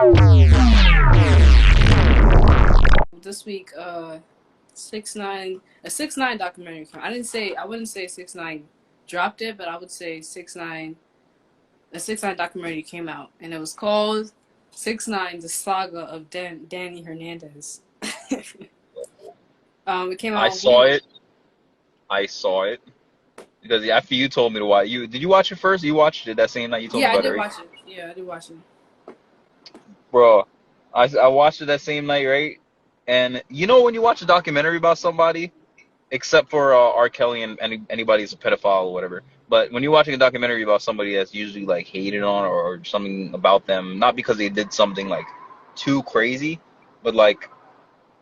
This week, 6ix9ine, a 6ix9ine documentary. I wouldn't say 6ix9ine dropped it, but I would say 6ix9ine, a 6ix9ine documentary came out, and it was called 6ix9ine: The Saga of Danny Hernandez. It came out. I saw it. I saw it because after you told me to watch, did you watch it first? You watched it that same night you told me Yeah, I about it, did right? watch it. Yeah, I did watch it. Bro, I watched it that same night, right? And you know when you watch a documentary about somebody, except for R. Kelly and anybody who's a pedophile or whatever, but when you're watching a documentary about somebody that's usually like hated on or something about them, not because they did something like too crazy, but like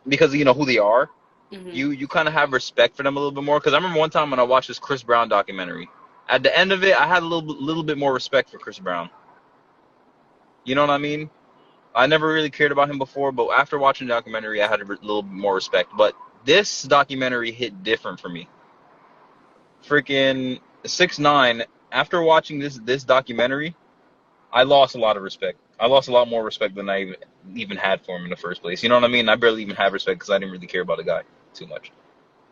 because you know who they are, Hmm. you kind of have respect for them a little bit more. Because I remember one time when I watched this Chris Brown documentary, at the end of it, I had a little bit more respect for Chris Brown. You know what I mean? I never really cared about him before, but after watching the documentary, I had a little bit more respect. But this documentary hit different for me. Freaking 6ix9ine. After watching this documentary, I lost a lot of respect. I lost a lot more respect than I even had for him in the first place. You know what I mean? I barely even have respect because I didn't really care about the guy too much.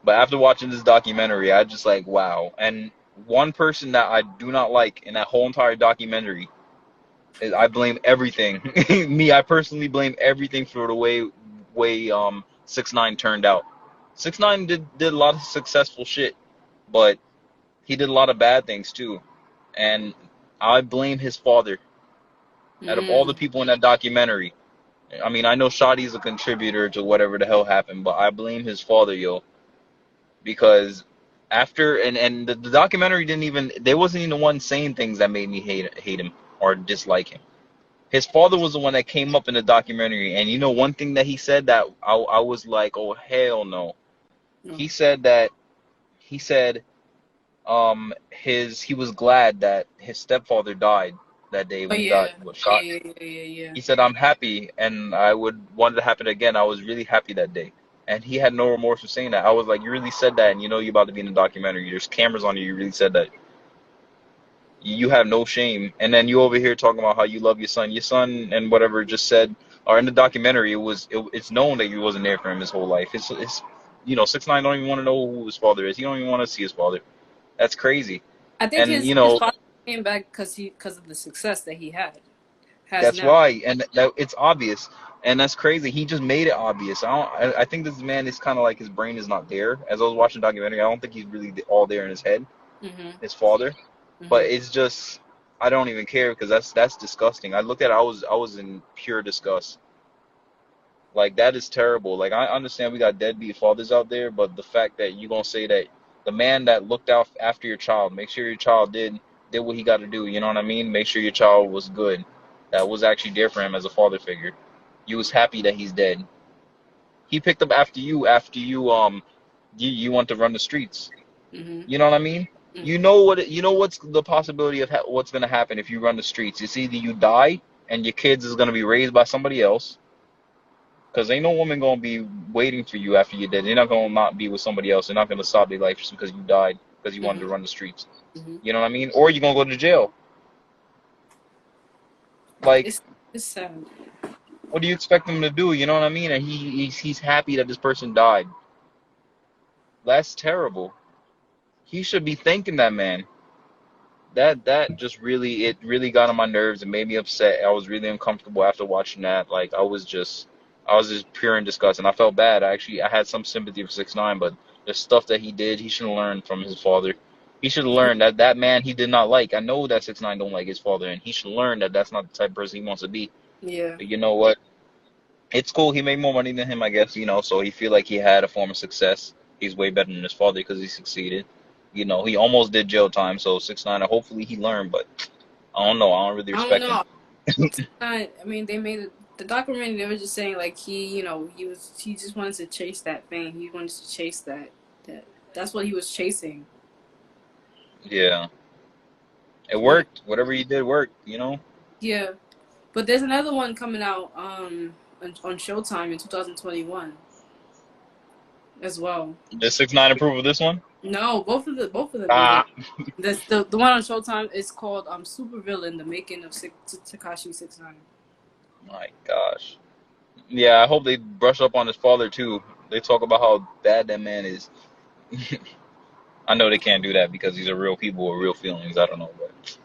But after watching this documentary, I just like wow. And one person that I do not like in that whole entire documentary is I blame everything. Me, I personally blame everything for the way 6ix9ine turned out. 6ix9ine did a lot of successful shit, but he did a lot of bad things too. And I blame his father. Out of all the Mm. people in that documentary, I mean, I know Shotty's a contributor to whatever the hell happened, but I blame his father, yo, because after the documentary didn't even there wasn't even the one saying things that made me hate him or dislike him. His father was the one that came up in the documentary, and you know one thing that he said that I was like, oh hell no. No. He said that he said he was glad that his stepfather died that day Oh when he yeah, was yeah, shot. yeah, yeah, yeah, yeah. He said I'm happy and I would want it to happen again. I was really happy that day. And he had no remorse for saying that. I was like, you really said that, and you know you're about to be in a documentary. There's cameras on you. You really said that. You have no shame. And then you over here talking about how you love your son. Your son and whatever just said, or in the documentary, it's known that you wasn't there for him his whole life. It's 6ix9ine don't even want to know who his father is. He don't even want to see his father. That's crazy. I think And his father came back because of the success that he has that's now. why, and it's obvious, and that's crazy. He just made it obvious. I think this man is kind of like his brain is not there. As I was watching the documentary, I don't think he's really all there in his head, Hmm. his father. But Hmm. it's just I don't even care because that's disgusting. I looked at it, I was in pure disgust. Like that is terrible. Like I understand we got deadbeat fathers out there, but the fact that you gonna say that the man that looked out after your child, make sure your child did what he got to do. You know what I mean? Make sure your child was good. That was actually there for him as a father figure. You was happy that he's dead. He picked up after you you want to run the streets. Hmm. You know what I mean? Hmm. You know what's the possibility of what's gonna happen if you run the streets. It's either you die and your kids is gonna be raised by somebody else, because ain't no woman gonna be waiting for you after you're dead. They're not gonna not be with somebody else. They're not gonna stop their life just because you died because you wanted to Hmm. run the streets. Hmm. You know what I mean? Or you're gonna go to jail. Like, It's it's sad. what do you expect him to do? You know what I mean? And he's happy that this person died. That's terrible. He should be thanking that man. That just really got on my nerves and made me upset. I was really uncomfortable after watching that. Like I was just pure in disgust, and I felt bad. I had some sympathy for 6ix9ine, but the stuff that he did, he should have learned from his father. He should have learned that that man he did not like. I know that 6ix9ine don't like his father, and he should learn that that's not the type of person he wants to be. Yeah. But you know what? It's cool. He made more money than him, I guess. So he feel like he had a form of success. He's way better than his father because he succeeded. He almost did jail time. So 6ix9ine, hopefully he learned, but I don't know. I don't really I don't respect him. know. I mean, they made the documentary. They were just saying like he just wanted to chase that fame. He wanted to chase that that's what he was chasing. Yeah, it Yeah. worked. Whatever he did worked. Yeah. But there's another one coming out on Showtime in 2021 as well. Did 6ix9ine approve of this one? No, both of them made it. Ah, The one on Showtime is called Super Villain: The Making of Takashi 6ix9ine. My gosh. Yeah, I hope they brush up on his father too. They talk about how bad that man is. I know they can't do that because these are real people with real feelings. I don't know, but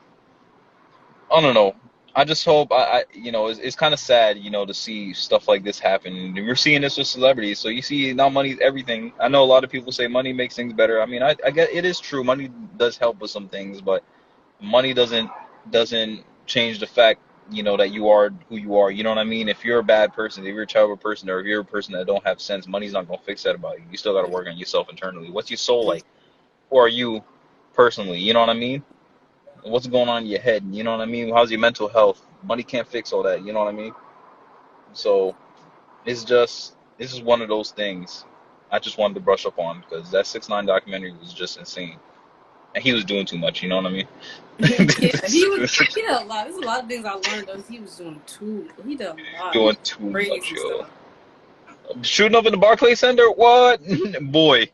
I don't know. I just hope it's kind of sad, to see stuff like this happen. And we're seeing this with celebrities. So you see now money everything. I know a lot of people say money makes things better. I mean, I get it is true. Money does help with some things, but money doesn't change the fact, that you are who you are. You know what I mean? If you're a bad person, if you're a terrible person, or if you're a person that don't have sense, money's not gonna fix that about you. You still gotta work on yourself internally. What's your soul like? Who are you personally? You know what I mean? What's going on in your head? You know what I mean? How's your mental health? Money can't fix all that. You know what I mean? So this is one of those things I just wanted to brush up on because that 6ix9ine documentary was just insane, and he was doing too much. You know what I mean? Yeah, he did a lot. There's a lot of things I learned though. He was doing he did a lot of Doing too much, crazy yo. stuff. Shooting up in the Barclays Center? What? Boy,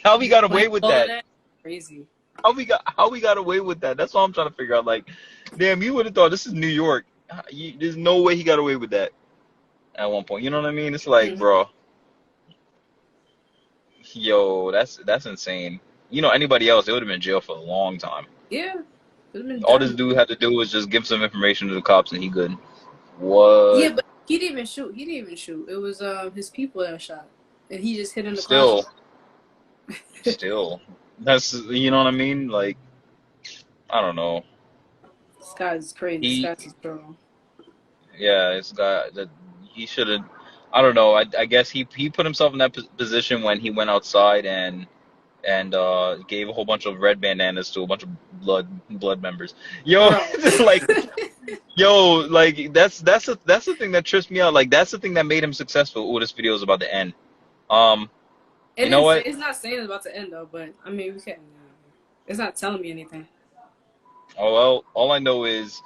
how we got When away with all of that? that, crazy. How we got away with that? That's all I'm trying to figure out. Like, damn, you would have thought this is New York. There's no way he got away with that at one point. You know what I mean? It's like, Hmm. bro, yo, that's insane. Anybody else, it would have been in jail for a long time. Yeah, could have been All this done. dude had to do was just give some information to the cops, and he good. What? Yeah, but he didn't even shoot. He didn't even shoot. It was his people that shot, and he just hit in the Still, crossfire. still, that's you know what I mean? Like, I don't know. This guy's crazy. This He guy's a troll. Yeah, it's got that he should have. I don't know. I guess he put himself in that position when he went outside and gave a whole bunch of red bandanas to a bunch of blood members. Yo, Bro. like like that's the thing that trips me out. Like that's the thing that made him successful. Oh, this video is about to end. Um, It you know didn't say, what? it's not saying it's about to end though, but I mean we can't. It's not telling me anything. Oh well, all I know is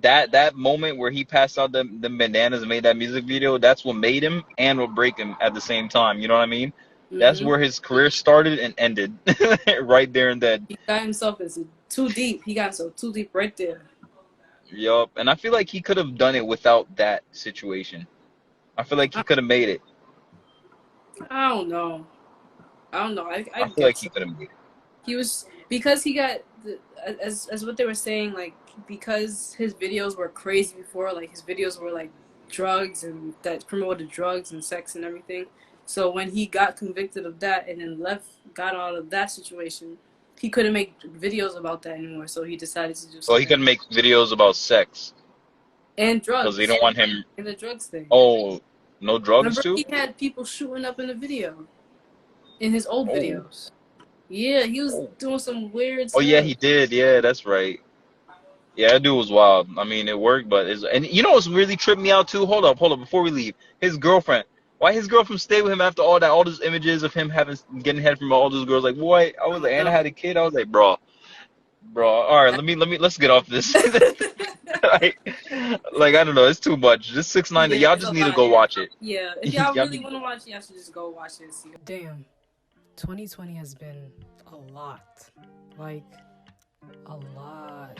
that moment where he passed out the bandanas and made that music video, that's what made him and what break him at the same time. You know what I mean? That's Hmm. where his career started and ended, right there and then. He got himself into too deep. He got himself too deep right there. Yup. And I feel like he could have done it without that situation. I feel like he I, could have made it. I don't know. I don't know. I I feel like guess he so. could have made it. He was because he got as what they were saying, like because his videos were crazy before, like his videos were like drugs and that promoted drugs and sex and everything. So when he got convicted of that and then got out of that situation, he couldn't make videos about that anymore. So he decided to do Well, he something could make videos about sex and because they drugs don't want him. and the drugs thing. Oh, no drugs Remember, too? he had people shooting up in the video in his old Oh, videos. Yeah, he was oh. doing some weird Oh yeah, stuff. he did. Yeah, that's right. Yeah, that dude was wild. I mean, it worked, but and you know what's really tripped me out too? Hold up, before we leave, his girlfriend. Why his girlfriend stayed with him after all that, all those images of him getting head from all those girls? Like, boy, I was like, Anna had a kid. I was like, bro. All right, let's get off this. Like, I don't know, it's too much. Just 6ix9ine. Yeah, Y'all it's just a need to lot. go watch it. Yeah, if y'all Y'all really need to want to go. watch, y'all should just go watch it and see. Damn, 2020 has been a lot. Like, a lot.